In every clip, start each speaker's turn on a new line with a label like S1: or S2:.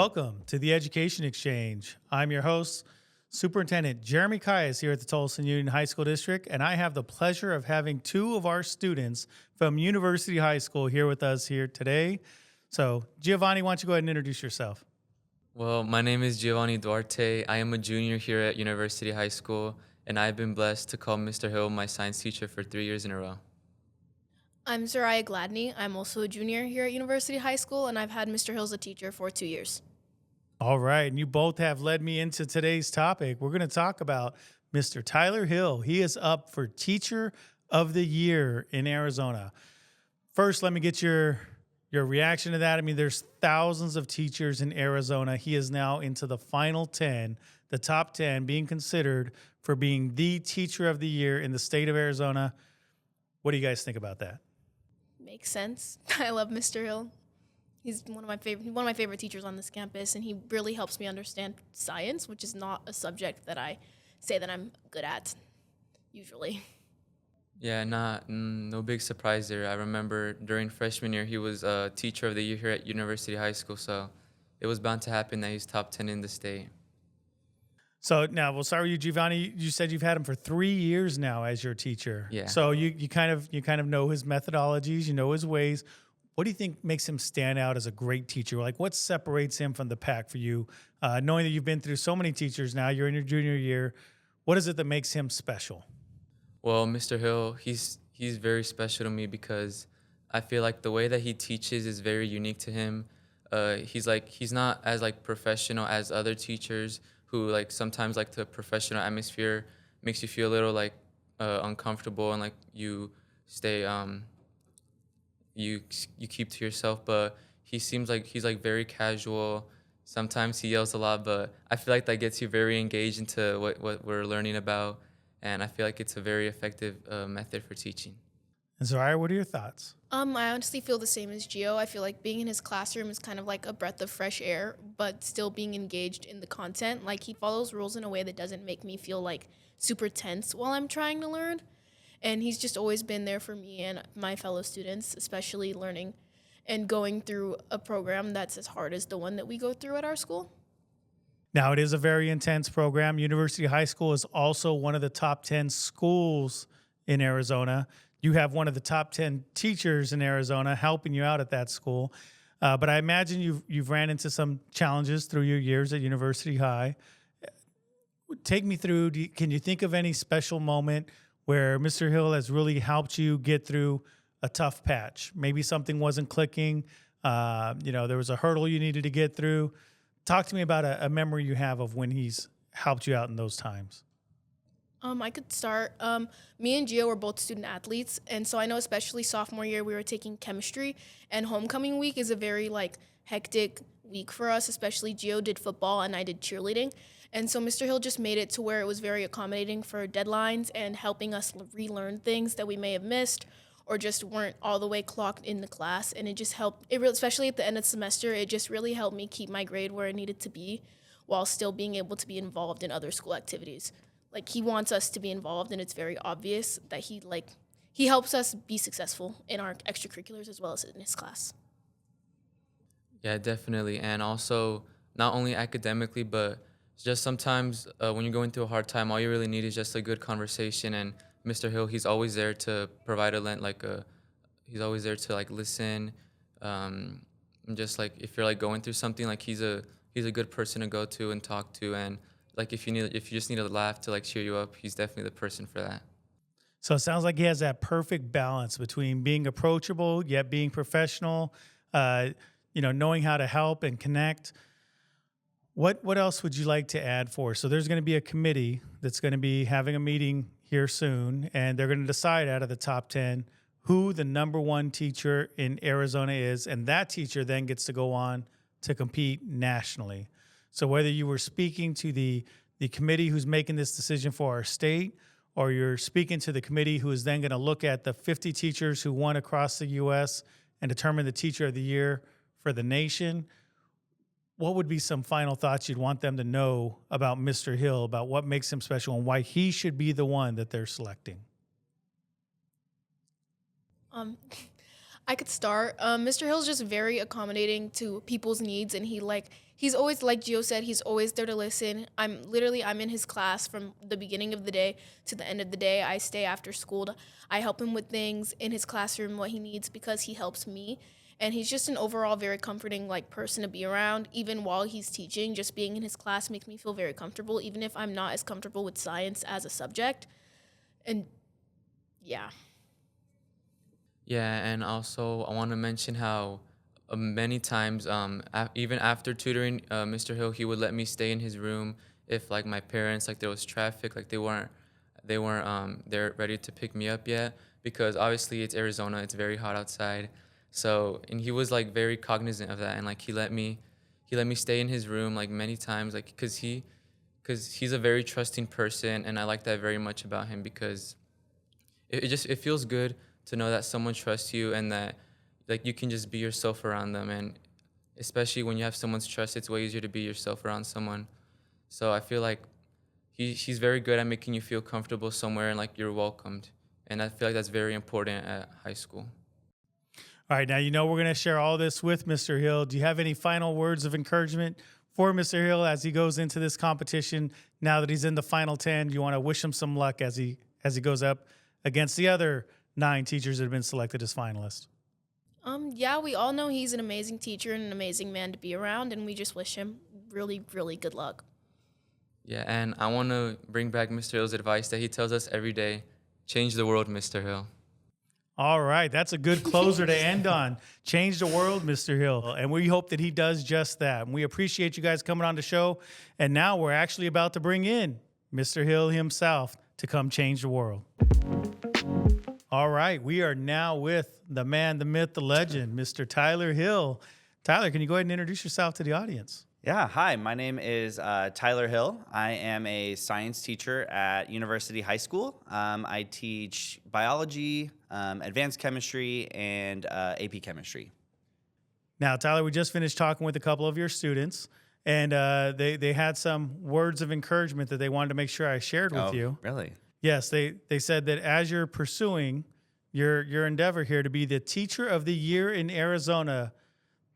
S1: Welcome to the Education Exchange. I'm your host, Superintendent Jeremy Calles here at the Tolleson Union High School District, and I have the pleasure of having two of our students from University High School here with us here today. So, Giovanni, why don't you go ahead and introduce yourself?
S2: Well, my name is Giovanni Duarte. I am a junior here at University High School, and I've been blessed to call Mr. Hill my science teacher for 3 years in a row.
S3: I'm Zariah Gladney. I'm also a junior here at University High School, and I've had Mr. Hill as a teacher for 2 years.
S1: All right, and you both have led me into today's topic. We're going to talk about Mr. Tyler Hill. He is up for Teacher of the Year in Arizona. First, let me get your reaction to that. I mean, there's thousands of teachers in Arizona. He is now into the final 10, the top 10, being considered for being the Teacher of the Year in the state of Arizona. What do you guys think about that?
S3: Makes sense. I love Mr. Hill. He's one of my favorite teachers on this campus, and he really helps me understand science, which is not a subject that I say that I'm good at usually.
S2: Yeah, no big surprise there. I remember during freshman year, he was Teacher of the Year here at University High School, so it was bound to happen that he's top 10 in the state.
S1: So now we'll start with you, Giovanni. You said you've had him for 3 years now as your teacher.
S2: Yeah.
S1: So you kind of know his methodologies, you know his ways. What do you think makes him stand out as a great teacher? Like, what separates him from the pack for you? Knowing that you've been through so many teachers now, you're in your junior year. What is it that makes him special?
S2: Well, Mr. Hill, he's very special to me because I feel like the way that he teaches is very unique to him. He's not as professional as other teachers who sometimes the professional atmosphere makes you feel a little uncomfortable and you stay you keep to yourself. But he seems like he's very casual. Sometimes he yells a lot, but I feel like that gets you very engaged into what we're learning about, and I feel like it's a very effective method for teaching.
S1: And Zariah, what are your thoughts?
S3: I honestly feel the same as Gio. I feel like being in his classroom is kind of like a breath of fresh air, but still being engaged in the content. Like, he follows rules in a way that doesn't make me feel super tense while I'm trying to learn. And he's just always been there for me and my fellow students, especially learning and going through a program that's as hard as the one that we go through at our school.
S1: Now, it is a very intense program. University High School is also one of the top 10 schools in Arizona. You have one of the top 10 teachers in Arizona helping you out at that school. But I imagine you've ran into some challenges through your years at University High. Take me through, can you think of any special moment where Mr. Hill has really helped you get through a tough patch? Maybe something wasn't clicking. There was a hurdle you needed to get through. Talk to me about a memory you have of when he's helped you out in those times.
S3: I could start. Me and Gio were both student athletes, and so I know especially sophomore year we were taking chemistry, and homecoming week is a very hectic week for us, especially Gio did football and I did cheerleading. And so Mr. Hill just made it to where it was very accommodating for deadlines and helping us relearn things that we may have missed or just weren't all the way clocked in the class. And it just helped, especially at the end of the semester, it just really helped me keep my grade where it needed to be while still being able to be involved in other school activities. He wants us to be involved, and it's very obvious that he helps us be successful in our extracurriculars as well as in his class.
S2: Yeah, definitely. And also, not only academically, but just sometimes when you're going through a hard time, all you really need is just a good conversation. And Mr. Hill, he's always there to provide he's always there to listen. And just if you're going through something, he's a good person to go to and talk to. And if you just need a laugh to cheer you up, he's definitely the person for that.
S1: So it sounds like he has that perfect balance between being approachable yet being professional, knowing how to help and connect. What else would you like to add for us? So there's going to be a committee that's going to be having a meeting here soon, and they're going to decide out of the top 10 who the number one teacher in Arizona is, and that teacher then gets to go on to compete nationally. So whether you were speaking to the committee who's making this decision for our state, or you're speaking to the committee who is then going to look at the 50 teachers who won across the U.S. and determine the Teacher of the Year for the nation, what would be some final thoughts you'd want them to know about Mr. Hill, about what makes him special and why he should be the one that they're selecting?
S3: I could start. Mr. Hill's just very accommodating to people's needs, and he's always, like Gio said, he's always there to listen. I'm in his class from the beginning of the day to the end of the day. I stay after school. I help him with things in his classroom, what he needs, because he helps me. And he's just an overall very comforting person to be around. Even while he's teaching, just being in his class makes me feel very comfortable, even if I'm not as comfortable with science as a subject. And yeah.
S2: Yeah, and also I want to mention how many times, even after tutoring, Mr. Hill, he would let me stay in his room if like my parents, like there was traffic, like they weren't there ready to pick me up yet, because obviously it's Arizona, it's very hot outside. So, and he was like very cognizant of that, and like he let me stay in his room like many times, like because he's a very trusting person, and I like that very much about him, because it feels good to know that someone trusts you and that like you can just be yourself around them, and especially when you have someone's trust, it's way easier to be yourself around someone. So I feel like he's very good at making you feel comfortable somewhere and like you're welcomed, and I feel like that's very important at high school.
S1: All right, now we're going to share all this with Mr. Hill. Do you have any final words of encouragement for Mr. Hill as he goes into this competition? Now that he's in the final 10, do you want to wish him some luck as he goes up against the other 9 teachers that have been selected as finalists?
S3: Yeah, we all know he's an amazing teacher and an amazing man to be around, and we just wish him really, really good luck.
S2: Yeah, and I want to bring back Mr. Hill's advice that he tells us every day: change the world, Mr. Hill.
S1: All right, that's a good closer to end on. Change the world, Mr. Hill. And we hope that he does just that. And we appreciate you guys coming on the show. And now we're actually about to bring in Mr. Hill himself to come change the world. All right, we are now with the man, the myth, the legend, Mr. Tyler Hill. Tyler, can you go ahead and introduce yourself to the audience?
S4: Yeah, hi, my name is Tyler Hill. I am a science teacher at University High School. I teach biology, advanced chemistry, and AP chemistry.
S1: Now, Tyler, we just finished talking with a couple of your students, and they had some words of encouragement that they wanted to make sure I shared with you.
S4: Really?
S1: Yes, they said that as you're pursuing your endeavor here to be the Teacher of the Year in Arizona,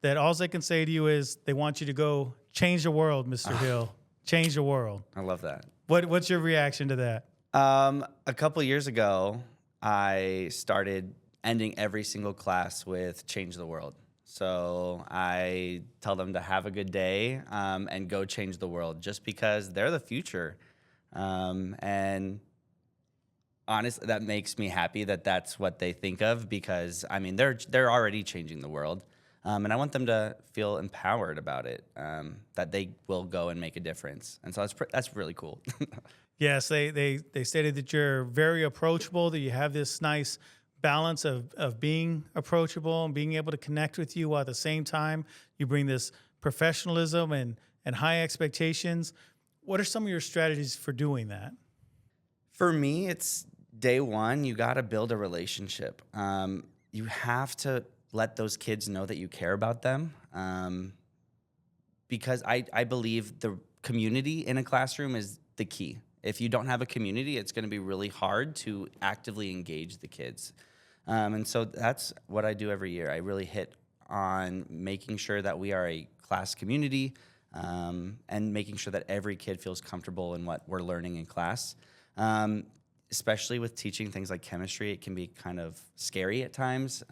S1: that all they can say to you is they want you to go change the world, Mr. Hill. Change the world.
S4: I love that.
S1: What's your reaction to that?
S4: A couple years ago, I started ending every single class with change the world. So I tell them to have a good day and go change the world, just because they're the future. And honestly, that makes me happy that that's what they think of, because I mean, they're already changing the world. And I want them to feel empowered about it, that they will go and make a difference. And so that's really cool.
S1: Yes, they stated that you're very approachable, that you have this nice balance of being approachable and being able to connect with you, while at the same time you bring this professionalism and high expectations. What are some of your strategies for doing that?
S4: For me, it's day one, you got to build a relationship. You have to let those kids know that you care about them, because I believe the community in a classroom is the key. If you don't have a community, it's going to be really hard to actively engage the kids. And so that's what I do every year. I really hit on making sure that we are a class community, and making sure that every kid feels comfortable in what we're learning in class. Especially with teaching things like chemistry, it can be kind of scary at times.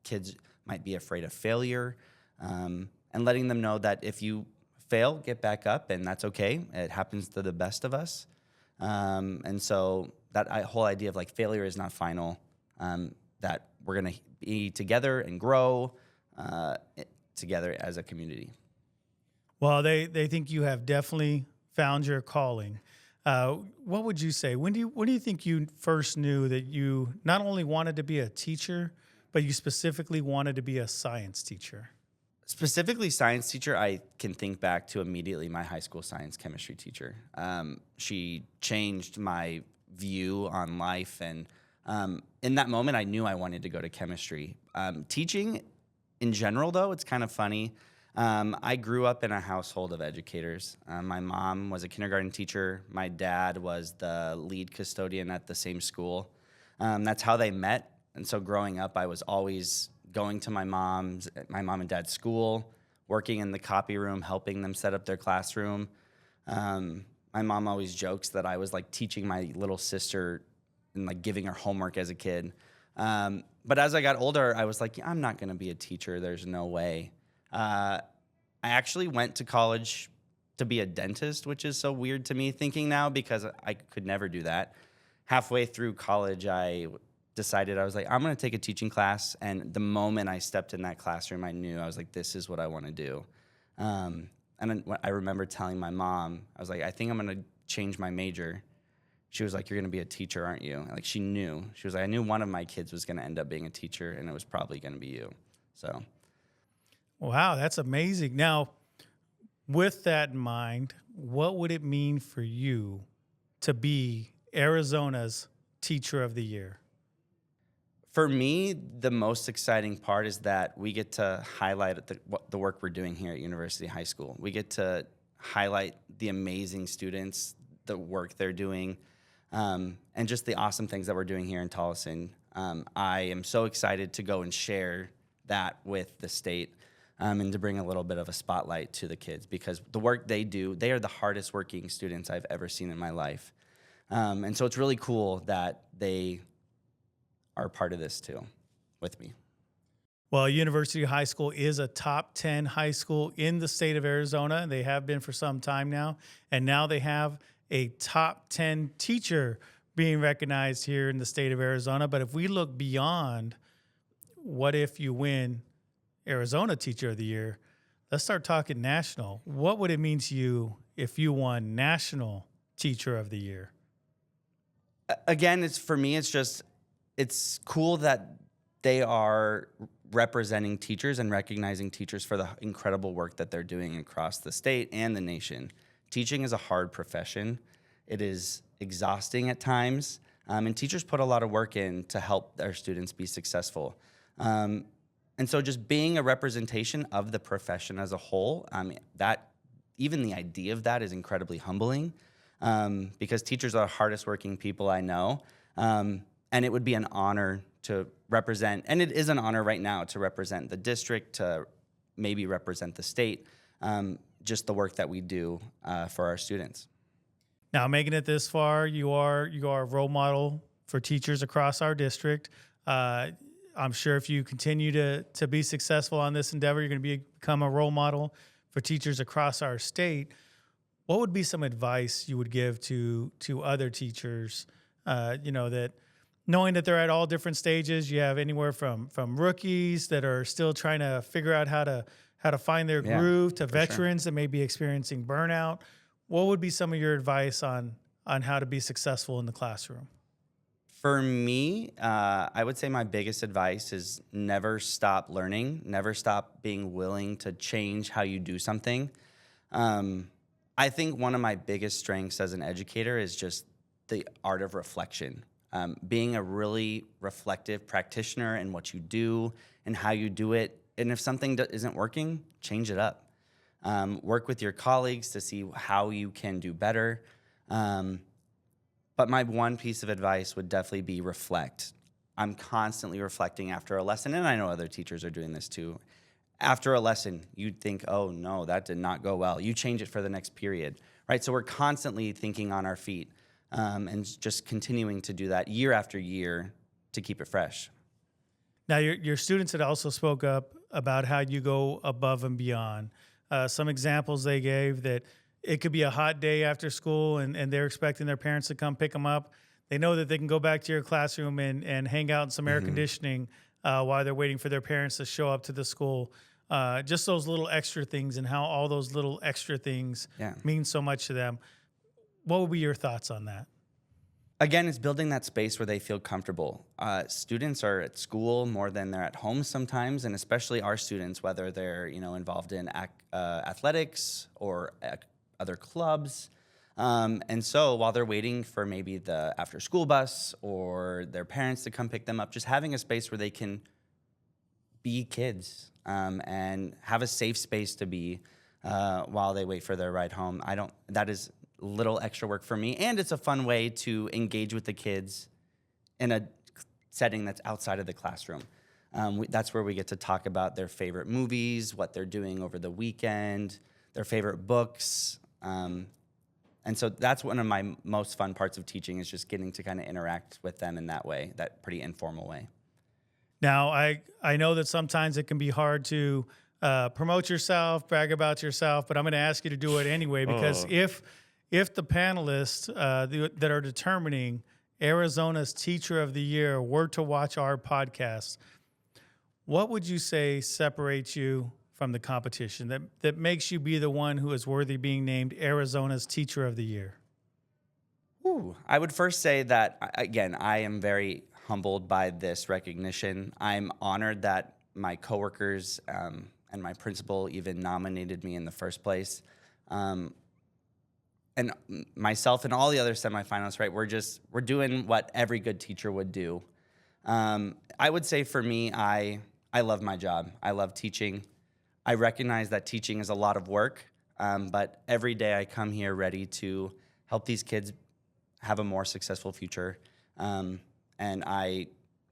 S4: Kids might be afraid of failure, and letting them know that if you fail, get back up, and that's okay. It happens to the best of us. And so that whole idea of like failure is not final, that we're going to be together and grow together as a community.
S1: Well, they think you have definitely found your calling. What would you say? When do you think you first knew that you not only wanted to be a teacher, but you specifically wanted to be a science teacher?
S4: Specifically science teacher, I can think back to immediately my high school science chemistry teacher. She changed my view on life, and in that moment, I knew I wanted to go to chemistry. Teaching in general, though, it's kind of funny. I grew up in a household of educators. My mom was a kindergarten teacher. My dad was the lead custodian at the same school. That's how they met. And so growing up, I was always going to my mom and dad's school, working in the copy room, helping them set up their classroom. My mom always jokes that I was like teaching my little sister and like giving her homework as a kid. But as I got older, I was like, yeah, I'm not going to be a teacher. There's no way. I actually went to college to be a dentist, which is so weird to me thinking now because I could never do that. Halfway through college, I decided I was like, I'm going to take a teaching class. And the moment I stepped in that classroom, I knew I was like, this is what I want to do. And then I remember telling my mom, I was like, I think I'm going to change my major. She was like, you're going to be a teacher, aren't you? Like, she knew. She was like, I knew one of my kids was going to end up being a teacher, and it was probably going to be you. So,
S1: Wow, that's amazing. Now, with that in mind, what would it mean for you to be Arizona's Teacher of the Year?
S4: for me, the most exciting part is that we get to highlight the work we're doing here at University High School. We get to highlight the amazing students, the work they're doing, and just the awesome things that we're doing here in Tolleson. I am so excited to go and share that with the state and to bring a little bit of a spotlight to the kids because the work they do, they are the hardest working students I've ever seen in my life. And so it's really cool that they are part of this too with me.
S1: Well, University High School is a top 10 high school in the state of Arizona. They have been for some time now. And now they have a top 10 teacher being recognized here in the state of Arizona. But if we look beyond, what if you win Arizona Teacher of the Year? Let's start talking national. What would it mean to you if you won National Teacher of the Year?
S4: Again, it's cool that they are representing teachers and recognizing teachers for the incredible work that they're doing across the state and the nation. Teaching is a hard profession. It is exhausting at times, and teachers put a lot of work in to help their students be successful. And so just being a representation of the profession as a whole, that even the idea of that is incredibly humbling because teachers are the hardest working people I know. And it would be an honor to represent, and it is an honor right now to represent the district, to maybe represent the state, just the work that we do for our students.
S1: Now, making it this far, you are a role model for teachers across our district. I'm sure if you continue to be successful on this endeavor, you're going to become a role model for teachers across our state. What would be some advice you would give to other teachers, that knowing that they're at all different stages? You have anywhere from rookies that are still trying to figure out how to find their groove to veterans that may be experiencing burnout. What would be some of your advice on how to be successful in the classroom?
S4: For me, I would say my biggest advice is never stop learning, never stop being willing to change how you do something. I think one of my biggest strengths as an educator is just the art of reflection. Being a really reflective practitioner in what you do and how you do it. And if something isn't working, change it up. Work with your colleagues to see how you can do better. But my one piece of advice would definitely be reflect. I'm constantly reflecting after a lesson, and I know other teachers are doing this too. After a lesson, you'd think, oh no, that did not go well. You change it for the next period, right? So we're constantly thinking on our feet. And just continuing to do that year after year to keep it fresh.
S1: Now, your students had also spoke up about how you go above and beyond. Some examples they gave that it could be a hot day after school and they're expecting their parents to come pick them up. They know that they can go back to your classroom and hang out in some air conditioning while they're waiting for their parents to show up to the school. Just those little extra things and how all those little extra things mean so much to them. What would be your thoughts on that?
S4: Again, it's building that space where they feel comfortable. Students are at school more than they're at home sometimes, and especially our students, whether they're involved in athletics or other clubs. And so while they're waiting for maybe the after-school bus or their parents to come pick them up, just having a space where they can be kids and have a safe space to be while they wait for their ride home. That is little extra work for me, and it's a fun way to engage with the kids in a setting that's outside of the classroom. That's where we get to talk about their favorite movies, what they're doing over the weekend, their favorite books. And so that's one of my most fun parts of teaching, is just getting to kind of interact with them in that way, that pretty informal way.
S1: Now, I know that sometimes it can be hard to promote yourself, brag about yourself, but I'm going to ask you to do it anyway, because if the panelists that are determining Arizona's Teacher of the Year were to watch our podcast, what would you say separates you from the competition that makes you be the one who is worthy of being named Arizona's Teacher of the Year?
S4: Ooh, I would first say that, again, I am very humbled by this recognition. I'm honored that my coworkers and my principal even nominated me in the first place. And myself and all the other semifinalists, right, we're doing what every good teacher would do. I would say for me, I love my job. I love teaching. I recognize that teaching is a lot of work, but every day I come here ready to help these kids have a more successful future. And I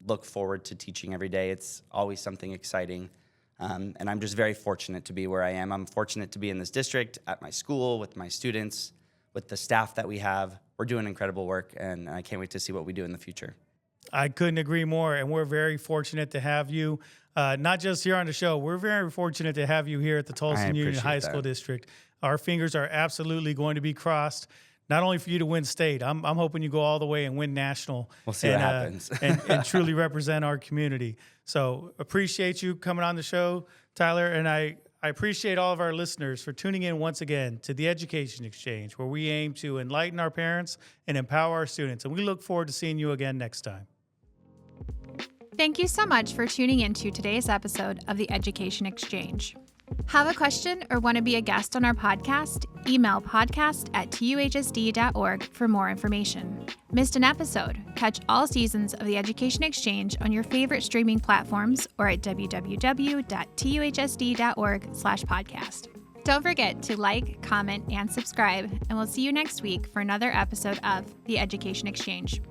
S4: look forward to teaching every day. It's always something exciting. And I'm just very fortunate to be where I am. I'm fortunate to be in this district, at my school, with my students, with the staff that we have. We're doing incredible work, and I can't wait to see what we do in the future.
S1: I couldn't agree more, and we're very fortunate to have you, not just here on the show. We're very fortunate to have you here at the Tolleson Union High School District. Our fingers are absolutely going to be crossed, not only for you to win state. I'm hoping you go all the way and win national.
S4: We'll see what happens.
S1: and truly represent our community. So appreciate you coming on the show, Tyler, and I appreciate all of our listeners for tuning in once again to the Education Exchange, where we aim to enlighten our parents and empower our students. And we look forward to seeing you again next time.
S5: Thank you so much for tuning into today's episode of the Education Exchange. Have a question or want to be a guest on our podcast? Email podcast@tuhsd.org for more information. Missed an episode? Catch all seasons of the Education Exchange on your favorite streaming platforms or at www.tuhsd.org/podcast. Don't forget to like, comment, and subscribe, and we'll see you next week for another episode of the Education Exchange.